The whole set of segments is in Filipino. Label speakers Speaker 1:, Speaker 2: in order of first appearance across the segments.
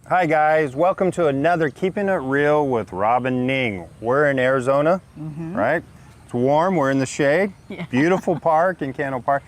Speaker 1: Hi guys, welcome to another Keeping It Real with Rob and Ning. We're in Arizona, right? It's warm, we're in the shade.
Speaker 2: Yeah.
Speaker 1: Beautiful park in Candle Park.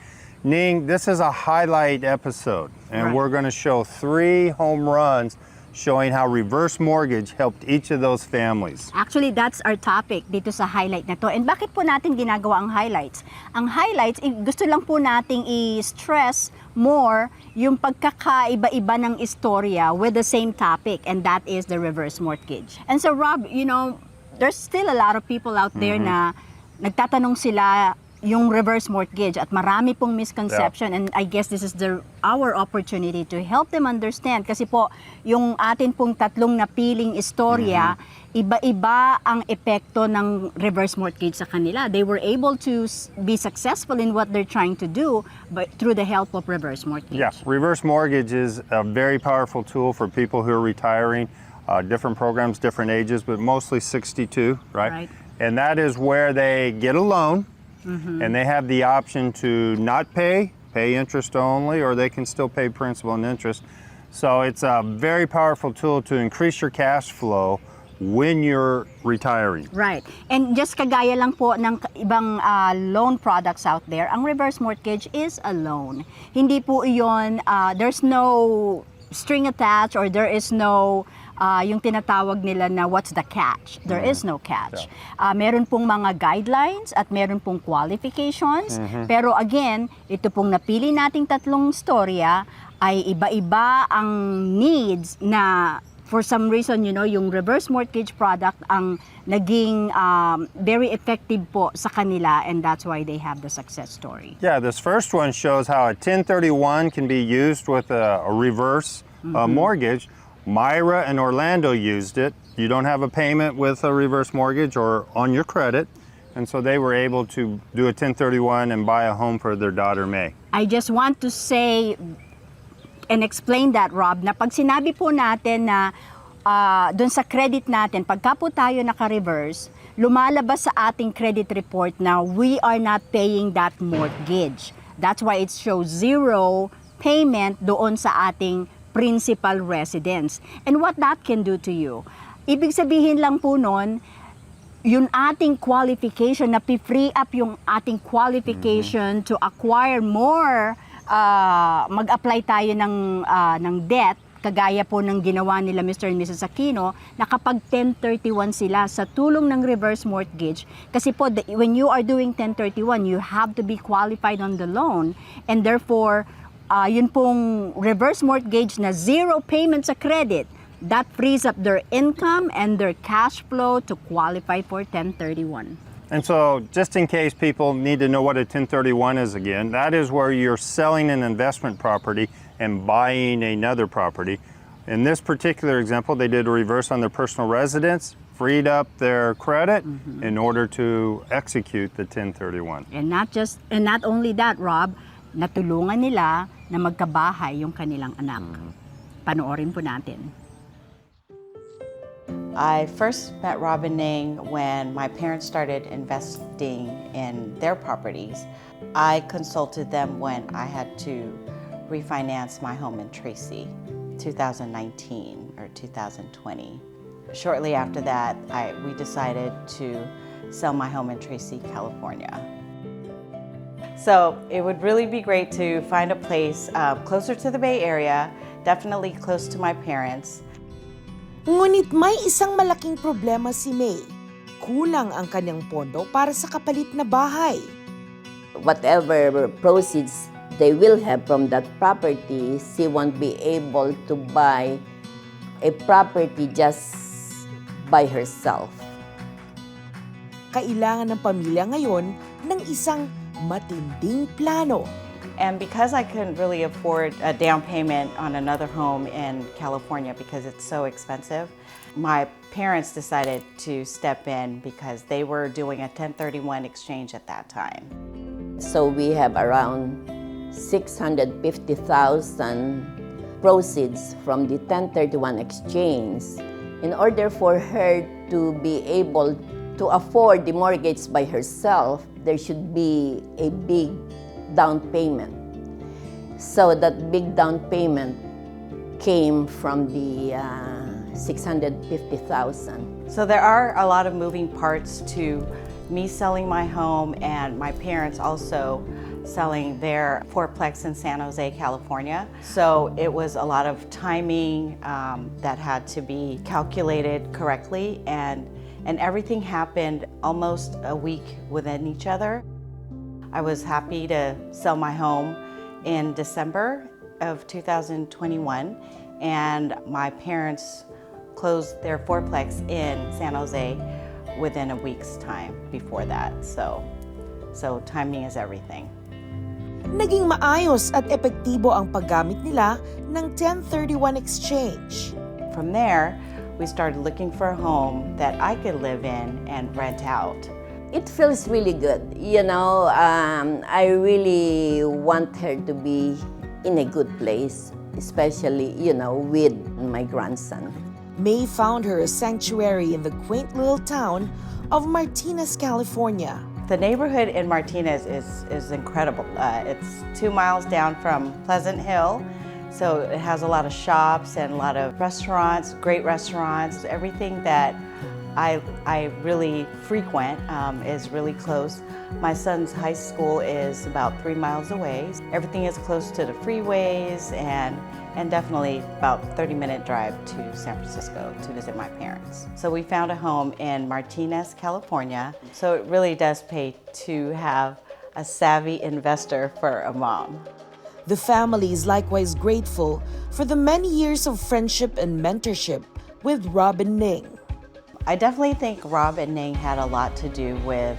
Speaker 1: Ning, this is a highlight episode, and
Speaker 2: Right.
Speaker 1: we're gonna show 3 home runs showing how reverse mortgage helped each of those families.
Speaker 2: Actually, that's our topic dito sa highlight na to. And bakit po natin ginagawa ang highlights? Ang highlights, gusto lang po nating i-stress more yung pagkakaiba-iba ng istorya with the same topic, and that is the reverse mortgage. And so Rob, there's still a lot of people out there na nagtatanong sila yung reverse mortgage at marami pong misconception, and I guess this is our opportunity to help them understand kasi po yung atin pong tatlong napiling istorya, iba-iba ang epekto ng reverse mortgage sa kanila. They were able to be successful in what they're trying to do but through the help of reverse mortgage.
Speaker 1: Yeah, reverse mortgage is a very powerful tool for people who are retiring, different programs, different ages, but mostly 62, right?
Speaker 2: Right.
Speaker 1: And that is where they get a loan, and they have the option to not pay interest only, or they can still pay principal and interest. So it's a very powerful tool to increase your cash flow when you're retiring.
Speaker 2: Right. And just kagaya lang po ng ibang loan products out there, ang reverse mortgage is a loan. Hindi po iyon, there's no string attached, or there is no yung tinatawag nila na what's the catch. There is no catch. Meron pong mga guidelines at meron pong qualifications. Pero again, ito pong napili nating tatlong storya ay iba-iba ang needs na for some reason, yung reverse mortgage product ang naging very effective po sa kanila, and that's why they have the success story.
Speaker 1: Yeah, this first one shows how a 1031 can be used with a reverse mortgage. Myra and Orlando used it. You don't have a payment with a reverse mortgage or on your credit, and so they were able to do a 1031 and buy a home for their daughter May.
Speaker 2: I just want to say and explain that, Rob, na pag sinabi po natin na dun sa credit natin, pagka po tayo naka-reverse, lumalabas sa ating credit report na we are not paying that mortgage. That's why it shows 0 payment doon sa ating principal residence. And what that can do to you, ibig sabihin lang po nun, yung ating qualification, na free up yung ating qualification to acquire more, mag-apply tayo ng debt, kagaya po ng ginawa nila Mr. and Mrs. Aquino, na kapag 1031 sila sa tulong ng reverse mortgage, kasi po when you are doing 1031, you have to be qualified on the loan, and therefore, yun pong reverse mortgage na 0 payment sa credit, that frees up their income and their cash flow to qualify for 1031.
Speaker 1: And so, just in case people need to know what a 1031 is again, that is where you're selling an investment property and buying another property. In this particular example, they did a reverse on their personal residence, freed up their credit in order to execute the 1031.
Speaker 2: And not only that, Rob, natulungan nila na magkabahay yung kanilang anak. Panoorin po natin.
Speaker 3: I first met Rob and Ning when my parents started investing in their properties. I consulted them when I had to refinance my home in Tracy, 2019 or 2020. Shortly after that, we decided to sell my home in Tracy, California. So it would really be great to find a place closer to the Bay Area, definitely close to my parents.
Speaker 4: Ngunit may isang malaking problema si May. Kulang ang kanyang pondo para sa kapalit na bahay.
Speaker 5: Whatever proceeds they will have from that property, she won't be able to buy a property just by herself.
Speaker 4: Kailangan ng pamilya ngayon ng isang matinding plano.
Speaker 3: And because I couldn't really afford a down payment on another home in California because it's so expensive, my parents decided to step in because they were doing a 1031 exchange at that time.
Speaker 5: So we have around 650,000 proceeds from the 1031 exchange. In order for her to be able to afford the mortgage by herself, there should be a big down payment. So that big down payment came from the 650,000.
Speaker 3: So there are a lot of moving parts to me selling my home and my parents also selling their fourplex in San Jose, California. So it was a lot of timing that had to be calculated correctly, and everything happened almost a week within each other. I was happy to sell my home in December of 2021, and my parents closed their fourplex in San Jose within a week's time before that. So timing is everything.
Speaker 4: Naging maayos at epektibo ang paggamit nila ng 1031 exchange.
Speaker 3: From there, we started looking for a home that I could live in and rent out.
Speaker 5: It feels really good. You know, I really want her to be in a good place, especially, you know, with my grandson.
Speaker 4: May found her a sanctuary in the quaint little town of Martinez, California.
Speaker 3: The neighborhood in Martinez is incredible. It's 2 miles down from Pleasant Hill, so it has a lot of shops and a lot of restaurants, great restaurants. Everything that I really frequent is really close. My son's high school is about 3 miles away. Everything is close to the freeways and definitely about 30-minute drive to San Francisco to visit my parents. So we found a home in Martinez, California. So it really does pay to have a savvy investor for a mom.
Speaker 4: The family is likewise grateful for the many years of friendship and mentorship with Rob and Ning.
Speaker 3: I definitely think Rob and Ning had a lot to do with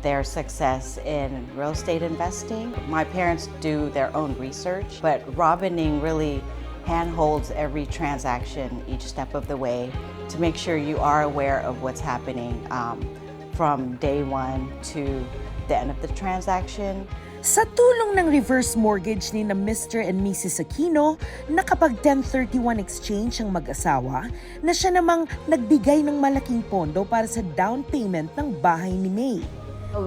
Speaker 3: their success in real estate investing. My parents do their own research, but Rob and Ning really handholds every transaction each step of the way to make sure you are aware of what's happening from day one to the end of the transaction.
Speaker 4: Sa tulong ng reverse mortgage ni na Mr. and Mrs. Aquino, nakapag 1031 exchange ang mag-asawa na siya namang nagbigay ng malaking pondo para sa down payment ng bahay ni May.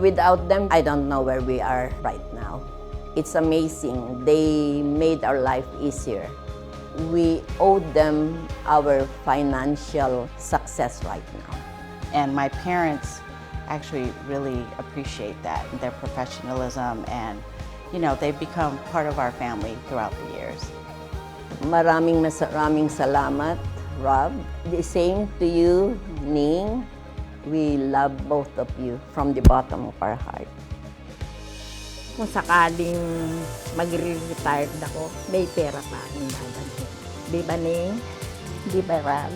Speaker 5: Without them, I don't know where we are right now. It's amazing. They made our life easier. We owe them our financial success right now.
Speaker 3: And my parents actually really appreciate that, their professionalism, and they've become part of our family throughout the years.
Speaker 5: Maraming salamat, Rob. The same to you, Ning. We love both of you from the bottom of our heart.
Speaker 6: Kung sakaling mag-retire ako, may pera pa akong dadalhin. Di ba, Ning? Di ba, Rob?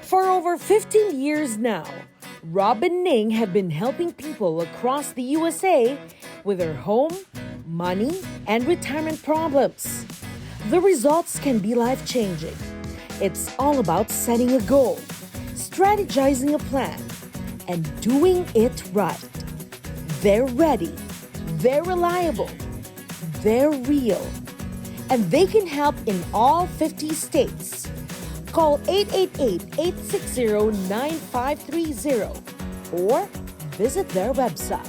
Speaker 4: For over 15 years now, Rob and Ning have been helping people across the USA with their home, money, and retirement problems. The results can be life-changing. It's all about setting a goal, strategizing a plan, and doing it right. They're ready, they're reliable, they're real, and they can help in all 50 states. Call 888-860-9530 or visit their website.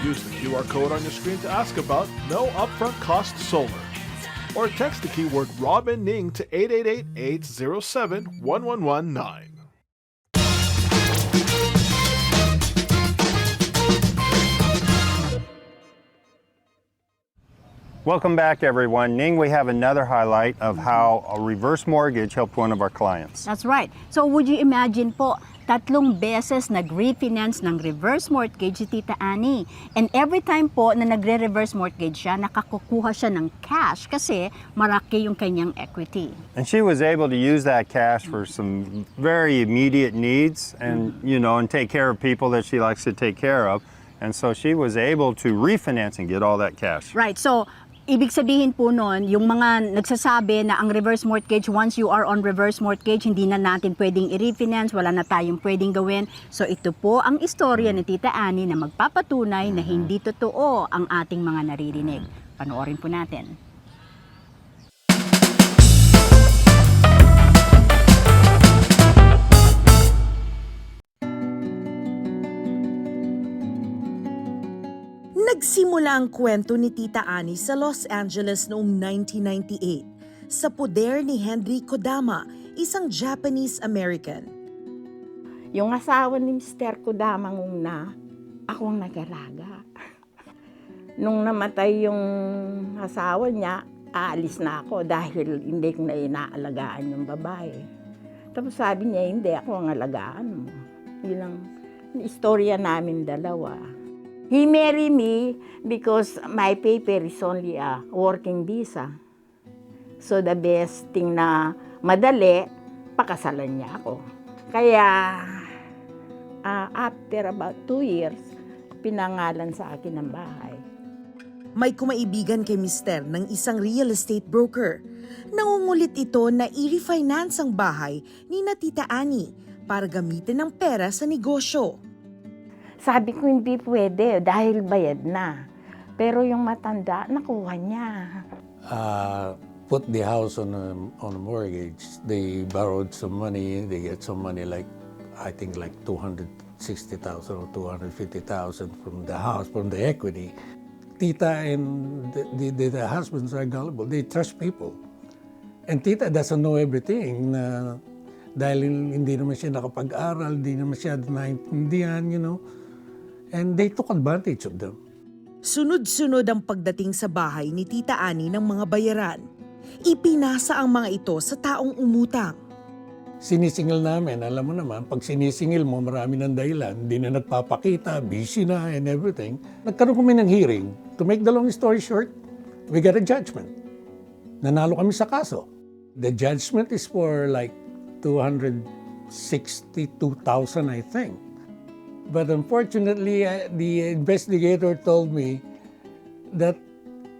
Speaker 7: Use the QR code on your screen to ask about no upfront cost solar. Or text the keyword Rob and Ning to 888-807-1119.
Speaker 1: Welcome back, everyone. Ning, we have another highlight of how a reverse mortgage helped one of our clients.
Speaker 2: That's right. So would you imagine po, 3 beses nag-refinance ng reverse mortgage si Tita Annie. And every time po na nagre-reverse mortgage siya, nakakukuha siya ng cash kasi malaki yung kanyang equity.
Speaker 1: And she was able to use that cash for some very immediate needs and, and take care of people that she likes to take care of. And so she was able to refinance and get all that cash.
Speaker 2: Right. So Ibig sabihin po nun, yung mga nagsasabi na ang reverse mortgage, once you are on reverse mortgage, hindi na natin pwedeng i-refinance, wala na tayong pwedeng gawin. So ito po ang istorya ni Tita Annie na magpapatunay na hindi totoo ang ating mga naririnig. Panoorin po natin.
Speaker 4: Nagsimula ang kwento ni Tita Annie sa Los Angeles noong 1998 sa poder ni Henry Kodama, isang Japanese-American.
Speaker 6: Yung asawa ni Mr. Kodama una, ako ang nag-alaga. Nung namatay yung asawa niya, aalis na ako dahil hindi ko na inaalagaan yung babae. Tapos sabi niya, hindi, ako ang alagaan mo. Yun ang istorya namin dalawa. He married me because my paper is only a working visa. So the best thing na madali, pakasalan niya ako. Kaya after about 2 years, pinangalan sa akin ng bahay.
Speaker 4: May kumaibigan kay Mister ng isang real estate broker. Nangungulit ito na i-refinance ang bahay ni na Tita Annie para gamitin ang pera sa negosyo.
Speaker 6: Sabi ko hindi pwede dahil bayad na. Pero yung matanda, nakuha niya.
Speaker 8: Put the house on a mortgage. They borrowed some money. They get some money like, I think like 260,000 or 250,000 from the house, from the equity. Tita and the husbands are gullible. They trust people. And Tita doesn't know everything. Dahil hindi naman siya nakapag-aral, hindi naman siya naintindihan, you know. And they took advantage of them.
Speaker 4: Sunod-sunod ang pagdating sa bahay ni Tita Annie ng mga bayaran. Ipinasa ang mga ito sa taong umutang.
Speaker 8: Sinisingil namin, alam mo naman, pag sinisingil mo, marami ng dahilan, hindi na nagpapakita, busy na and everything. Nagkaroon kami ng hearing. To make the long story short, we got a judgment. Nanalo kami sa kaso. The judgment is for like 262,000, I think. But unfortunately, the investigator told me that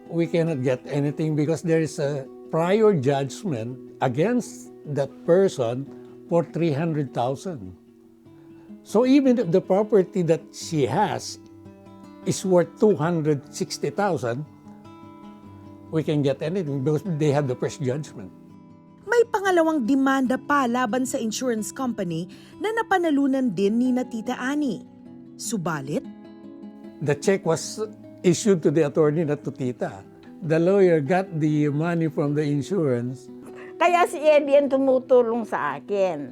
Speaker 8: we cannot get anything because there is a prior judgment against that person for 300,000. So even if the property that she has is worth 260,000, we can get anything because they have the first judgment.
Speaker 4: May pangalawang demanda pa laban sa insurance company na napanalunan din ni na Tita Annie. Subalit,
Speaker 8: The check was issued to the attorney, not to Tita. The lawyer got the money from the insurance.
Speaker 6: Kaya si Eddie ang tumutulong sa akin.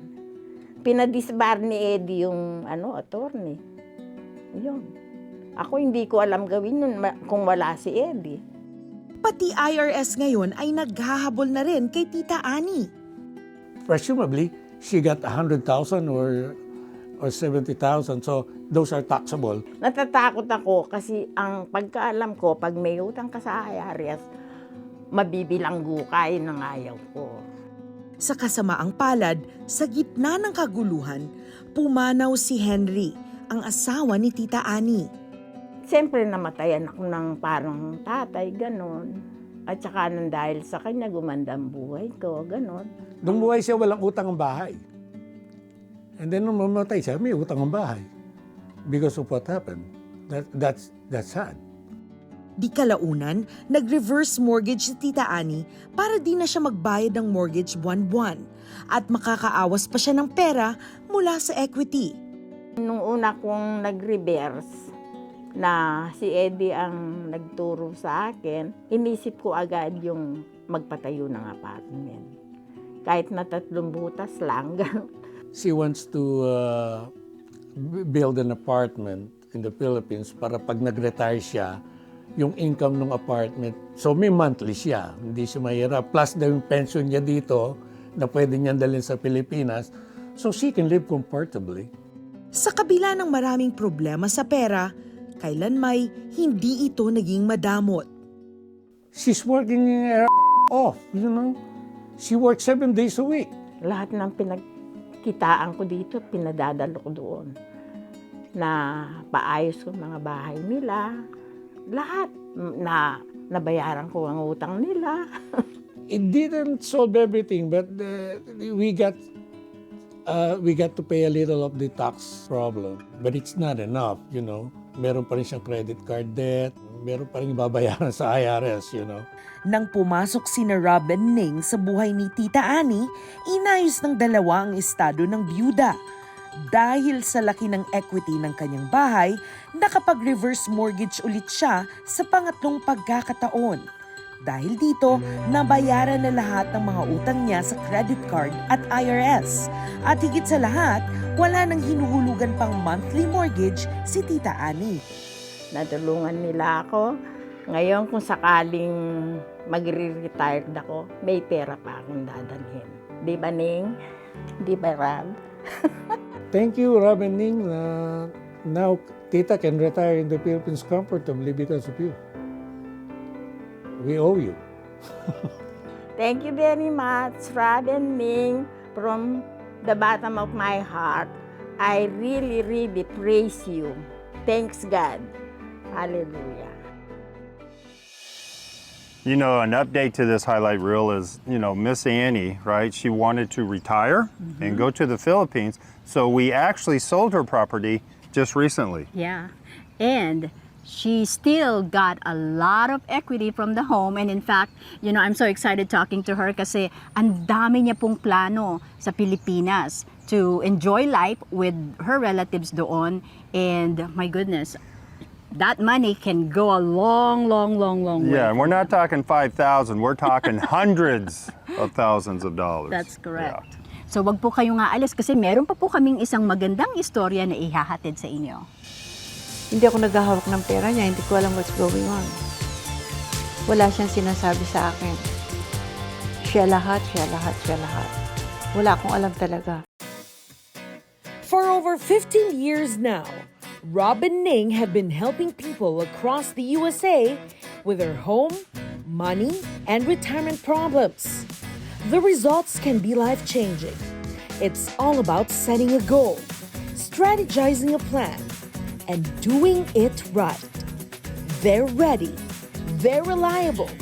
Speaker 6: Pinadisbar ni Eddie yung attorney. Yun. Ako hindi ko alam gawin yun kung wala si Eddie.
Speaker 4: pati IRS ngayon ay naghahabol na rin kay Tita Annie.
Speaker 8: Presumably, she got 100,000 or 70,000. So, those are taxable.
Speaker 6: Natatakot ako kasi ang pagkaalam ko, pag may utang ka sa IRS, mabibilanggo ka ng ayaw ko.
Speaker 4: Sa kasamaang palad, sa gitna ng kaguluhan, pumanaw si Henry, ang asawa ni Tita Annie.
Speaker 6: Siyempre namatayan ako ng parang tatay, ganon. At saka nang dahil sa kanya, gumanda ang buhay ko, ganon.
Speaker 8: Nung buhay siya, walang utang ang bahay. And then nung mamatay siya, may utang ang bahay. Because of what happened. That's sad.
Speaker 4: Di kalaunan, nag-reverse mortgage si Tita Annie para di na siya magbayad ng mortgage buwan-buwan at makakaawas pa siya ng pera mula sa equity.
Speaker 6: Nung una kong nag-reverse, na si Eddie ang nagturo sa akin, inisip ko agad yung magpatayo ng apartment. Kahit na 3 butas lang.
Speaker 8: She wants to build an apartment in the Philippines para pag nag-retire siya, yung income ng apartment. So may monthly siya, hindi siya mahirap. Plus yung pension niya dito na pwede niyang dalhin sa Pilipinas. So she can live comfortably.
Speaker 4: Sa kabila ng maraming problema sa pera, kailanmay hindi ito naging madamot.
Speaker 8: She's working her off, you know. She works 7 days a week.
Speaker 6: Lahat ng pinagkitaan ko dito, pinadadalo ko doon. Na paayos ko mga bahay nila. Lahat na nabayaran ko ang utang nila.
Speaker 8: It didn't solve everything, but we got to pay a little of the tax problem. But it's not enough, you know. Meron pa rin siyang credit card debt, meron pa rin babayaran sa IRS, you know.
Speaker 4: Nang pumasok sina Rob and Ning sa buhay ni Tita Annie, inayos ng dalawa ang estado ng byuda. Dahil sa laki ng equity ng kanyang bahay, nakapag-reverse mortgage ulit siya sa pangatlong pagkakataon. Dahil dito, nabayaran na lahat ng mga utang niya sa credit card at IRS. At higit sa lahat, wala nang hinuhulugan pang monthly mortgage si Tita Annie.
Speaker 6: Natulungan nila ako. Ngayon kung sakaling magre-retired ako, may pera pa akong dadalhin. Di ba, Ning? Di ba, Rob?
Speaker 8: Thank you, Rob and Ning. Now, Tita can retire in the Philippines comfortably because of you. We owe you.
Speaker 6: Thank you very much, Rob and Ning. From the bottom of my heart, I really, really praise you. Thanks, God. Hallelujah.
Speaker 1: You know, an update to this highlight reel is, you know, Miss Annie, right? She wanted to retire and go to the Philippines. So we actually sold her property just recently.
Speaker 2: Yeah. And she still got a lot of equity from the home, and in fact, you know, I'm so excited talking to her kasi ang dami niya pong plano sa Pilipinas to enjoy life with her relatives doon, and my goodness, that money can go a long way.
Speaker 1: Yeah, and we're not talking 5,000, we're talking hundreds of thousands of dollars.
Speaker 2: That's correct. So wag po kayong aalis kasi meron pa po kaming isang magandang istorya na ihahatid sa inyo.
Speaker 9: Hindi ako naghahawak ng pera niya, hindi ko alam what's going on. Wala siyang sinasabi sa akin. Siya lahat. Wala akong alam talaga.
Speaker 4: For over 15 years now, Rob and Ning have been helping people across the USA with their home, money, and retirement problems. The results can be life-changing. It's all about setting a goal, strategizing a plan, and doing it right. They're ready, they're reliable,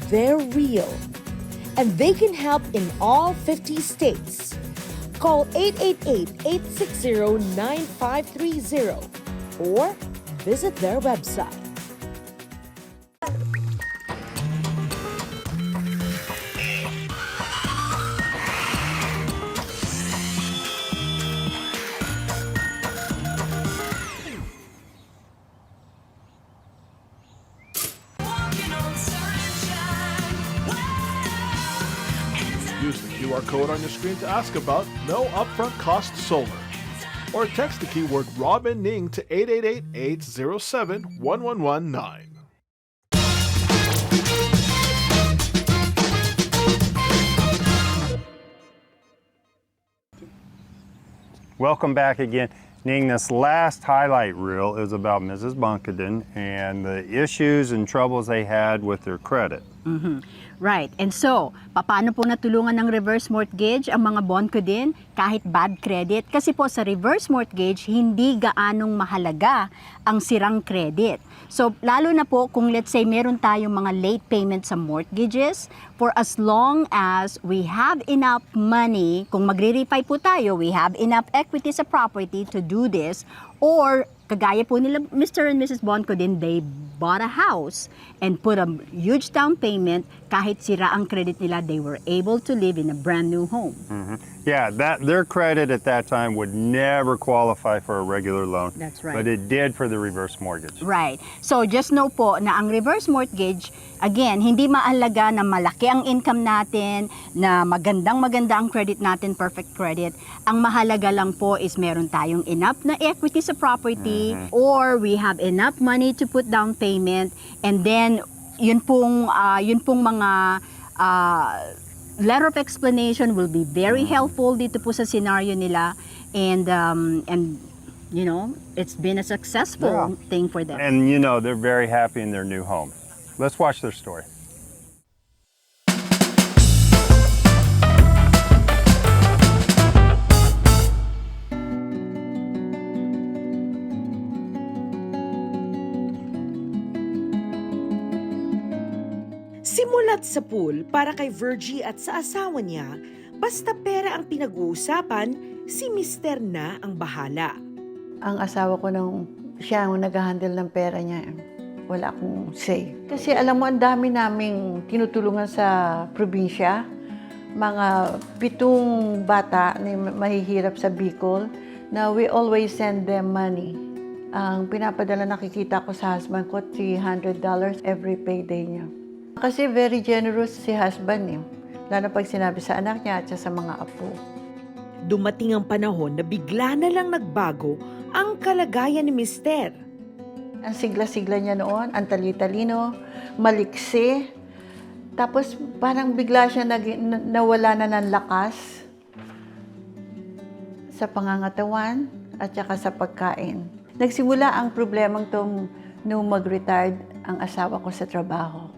Speaker 4: they're real, and they can help in all 50 states. Call 888-860-9530 or visit their website.
Speaker 7: Use the QR code on your screen to ask about no upfront cost solar. Or text the keyword Rob and Ning to 888-807-1119.
Speaker 1: Welcome back again. Ning, this last highlight reel is about Mrs. Bunkadin and the issues and troubles they had with their credit.
Speaker 2: Right. And so, paano po natulungan ng reverse mortgage ang mga bond ko din kahit bad credit? Kasi po sa reverse mortgage, hindi gaanong mahalaga ang sirang credit. So, lalo na po kung let's say meron tayong mga late payments sa mortgages, for as long as we have enough money, kung magre-refi po tayo, we have enough equity sa property to do this, or kagaya po nila Mr. and Mrs. Bonco din, they bought a house and put a huge down payment. Kahit sira ang credit nila, they were able to live in a brand new home.
Speaker 1: Yeah, their credit at that time would never qualify for a regular loan.
Speaker 2: That's right.
Speaker 1: But it did for the reverse mortgage.
Speaker 2: Right. So just know po na ang reverse mortgage, again, hindi maalaga na malaki ang income natin, na maganda ang credit natin, perfect credit. Ang mahalaga lang po is meron tayong enough na equity sa property, or we have enough money to put down payment, and then yun pong mga letter of explanation will be very helpful dito po sa scenario nila, and you know, it's been a successful thing for them.
Speaker 1: And you know, they're very happy in their new home. Let's watch their story.
Speaker 4: Sapat sa pool para kay Virgie at sa asawa niya, basta pera ang pinag-uusapan, si Mister na ang bahala.
Speaker 9: Ang asawa ko siya ang nag-handle ng pera niya. Wala akong say. Kasi alam mo, ang dami naming tinutulungan sa probinsya. Mga 7 bata na mahihirap sa Bicol na we always send them money. Ang pinapadala nakikita ko sa husband ko, $300 every payday niya. Kasi very generous si husband eh. Lalo pag sinabi sa anak niya at sa mga apo.
Speaker 4: Dumating ang panahon na bigla na lang nagbago ang kalagayan ni Mister.
Speaker 9: Ang sigla-sigla niya noon, ang tali-talino, maliksi. Tapos parang bigla siya nawala na ng lakas sa pangangatawan at saka sa pagkain. Nagsimula ang problemang nung mag-retired ang asawa ko sa trabaho.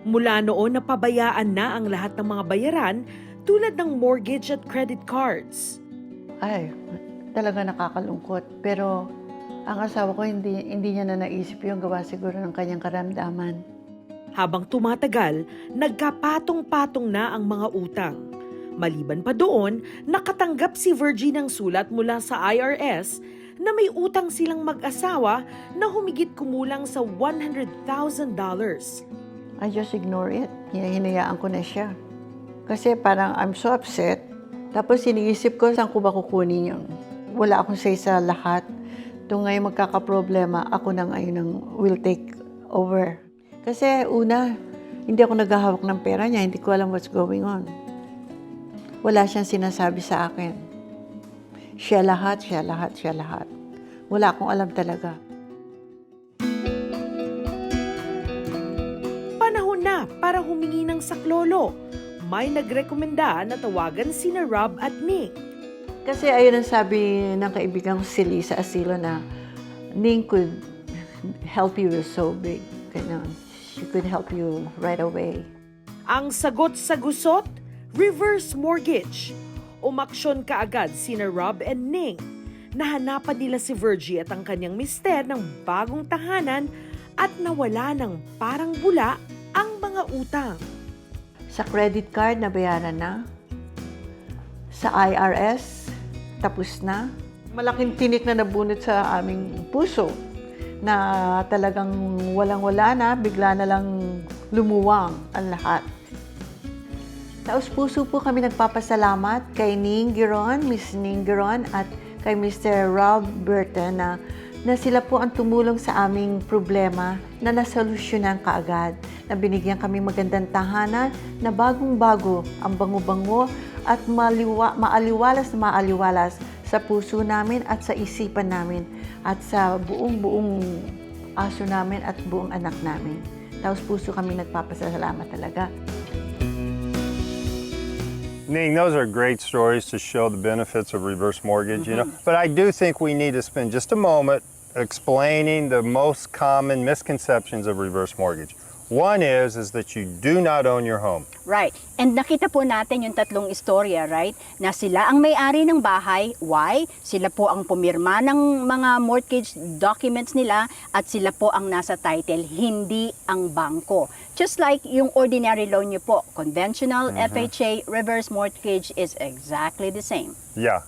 Speaker 4: Mula noon napabayaan na ang lahat ng mga bayaran tulad ng mortgage at credit cards.
Speaker 9: Ay, talaga nakakalungkot. Pero ang asawa ko hindi niya na naisip yung gawa siguro ng kanyang karamdaman.
Speaker 4: Habang tumatagal, nagkapatong-patong na ang mga utang. Maliban pa doon, nakatanggap si Virgie ng sulat mula sa IRS na may utang silang mag-asawa na humigit kumulang sa $100,000.
Speaker 9: I just ignore it. Hinayaan ko na siya. Kasi parang I'm so upset. Tapos iniisip ko saan ko ba kukunin yun. Wala akong say sa lahat. Ito ngayon magkakaproblema, ako na ngayon will take over. Kasi una, hindi ako naghahawak ng pera niya, hindi ko alam what's going on. Wala siyang sinasabi sa akin. Siya lahat, siya lahat, siya lahat. Wala akong alam talaga.
Speaker 4: Panahon na para humingi ng saklolo. May nagrekomenda na tawagan sina Rob at Ning.
Speaker 9: Kasi ayun ang sabi ng kaibigan ko si Lisa Asilo na Ning could help you so big. Ganun. She could help you right away.
Speaker 4: Ang sagot sa gusot, reverse mortgage. Umaksyon kaagad sina Rob and Ning. Nahanapan nila si Virgie at ang kanyang mister ng bagong tahanan at nawala ng parang bula ang mga utang.
Speaker 9: Sa credit card, nabayaran na. Sa IRS, tapos na. Malaking tinik na nabunot sa aming puso na talagang walang-wala na, bigla na lang lumuwang ang lahat. Taos puso po kami nagpapasalamat kay Ning Giron, Miss Ning Giron at kay Mr. Rob Burton na sila po ang tumulong sa aming problema na nasolusyonan kaagad, na binigyan kami magandang tahanan na bagong-bago, ang bango-bango at maaliwalas na maaliwalas sa puso namin at sa isipan namin at sa buong aso namin at buong anak namin. Taos puso kami nagpapasalamat talaga.
Speaker 1: Ning, those are great stories to show the benefits of reverse mortgage, you know. But I do think we need to spend just a moment explaining the most common misconceptions of reverse mortgage. One is that you do not own your home.
Speaker 2: Right. And nakita po natin yung tatlong istorya, right? Na sila ang may-ari ng bahay. Why? Sila po ang pumirma ng mga mortgage documents nila at sila po ang nasa title, hindi ang bangko. Just like yung ordinary loan nyo po, conventional, FHA, reverse mortgage is exactly the same.
Speaker 1: Yeah.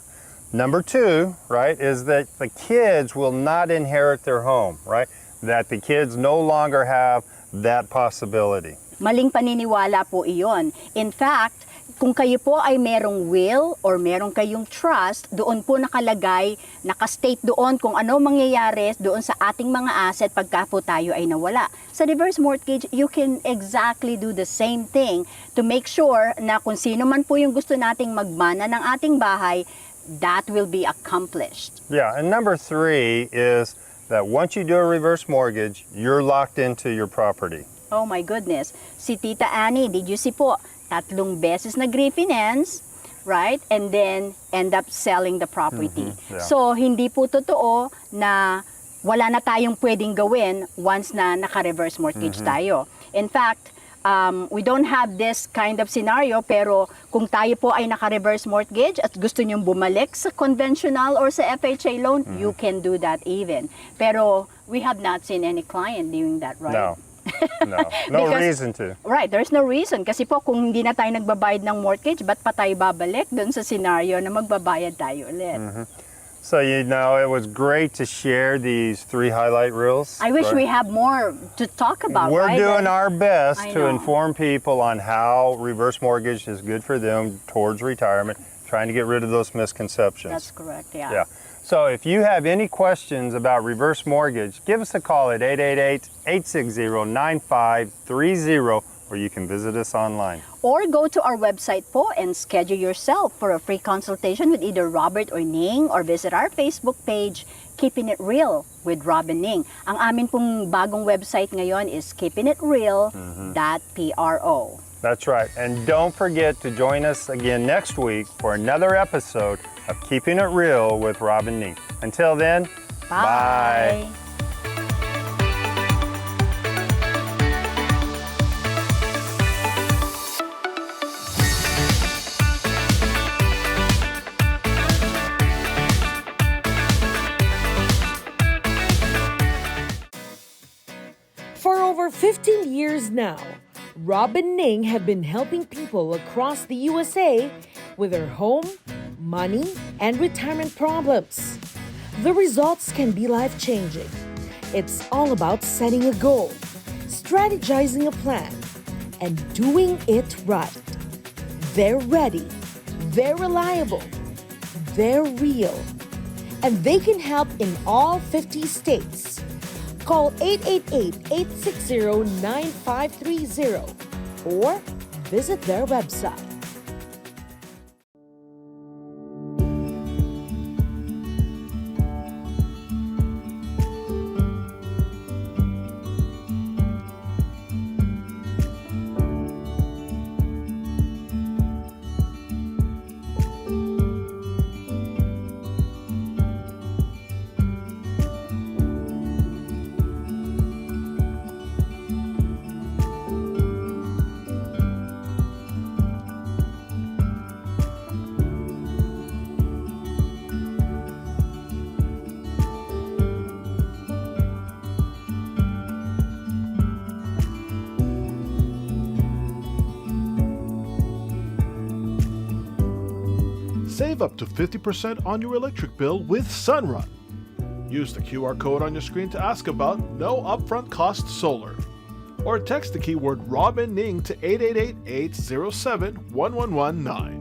Speaker 1: Number two, right, is that the kids will not inherit their home, right? That the kids no longer have that possibility.
Speaker 2: Maling paniniwala po iyon. In fact, kung kayo po ay merong will or merong kayong trust, doon po nakalagay, nakastate doon kung ano mangyayari doon sa ating mga asset pagka po tayo ay nawala. Sa reverse mortgage, you can exactly do the same thing to make sure na kung sino man po yung gusto nating magmana ng ating bahay, that will be accomplished.
Speaker 1: Yeah, and number three is that once you do a reverse mortgage, you're locked into your property.
Speaker 2: Oh my goodness. Si Tita Annie, did you see po, 3 beses nag-refinance, right? And then end up selling the property.
Speaker 1: Yeah.
Speaker 2: So, hindi po totoo na wala na tayong pwedeng gawin once na naka-reverse mortgage tayo. In fact, we don't have this kind of scenario, pero kung tayo po ay naka-reverse mortgage at gusto nyong bumalik sa conventional or sa FHA loan, you can do that even. Pero we have not seen any client doing that, right?
Speaker 1: No. No, no
Speaker 2: Because-
Speaker 1: reason to.
Speaker 2: Right, there's no reason. Kasi po, kung hindi na tayo nagbabayad ng mortgage, ba't pa tayo babalik dun sa scenario na magbabayad tayo ulit?
Speaker 1: So, you know, it was great to share these 3 highlight reels.
Speaker 2: I wish
Speaker 1: right?
Speaker 2: we have more to talk about,
Speaker 1: We're
Speaker 2: right?
Speaker 1: doing our best
Speaker 2: I
Speaker 1: to
Speaker 2: know.
Speaker 1: inform people on how reverse mortgage is good for them towards retirement, trying to get rid of those misconceptions.
Speaker 2: That's correct, yeah.
Speaker 1: Yeah. So if you have any questions about reverse mortgage, give us a call at 888-860-9530, or you can visit us online.
Speaker 2: Or go to our website po and schedule yourself for a free consultation with either Robert or Ning, or visit our Facebook page, Keeping It Real with Rob and Ning. Ang amin pong bagong website ngayon is keepingitreal.pro.
Speaker 1: That's right. And don't forget to join us again next week for another episode of Keeping It Real with Rob and Ning. Until then, bye.
Speaker 4: For over 15 years now, Rob and Ning have been helping people across the USA with their home, money, and retirement problems. The results can be life-changing. It's all about setting a goal, strategizing a plan, and doing it right. They're ready, they're reliable, they're real, and they can help in all 50 states. Call 888-860-9530 or visit their website.
Speaker 7: Save up to 50% on your electric bill with Sunrun. Use the QR code on your screen to ask about no upfront cost solar. Or text the keyword Rob and Ning to 888-807-1119.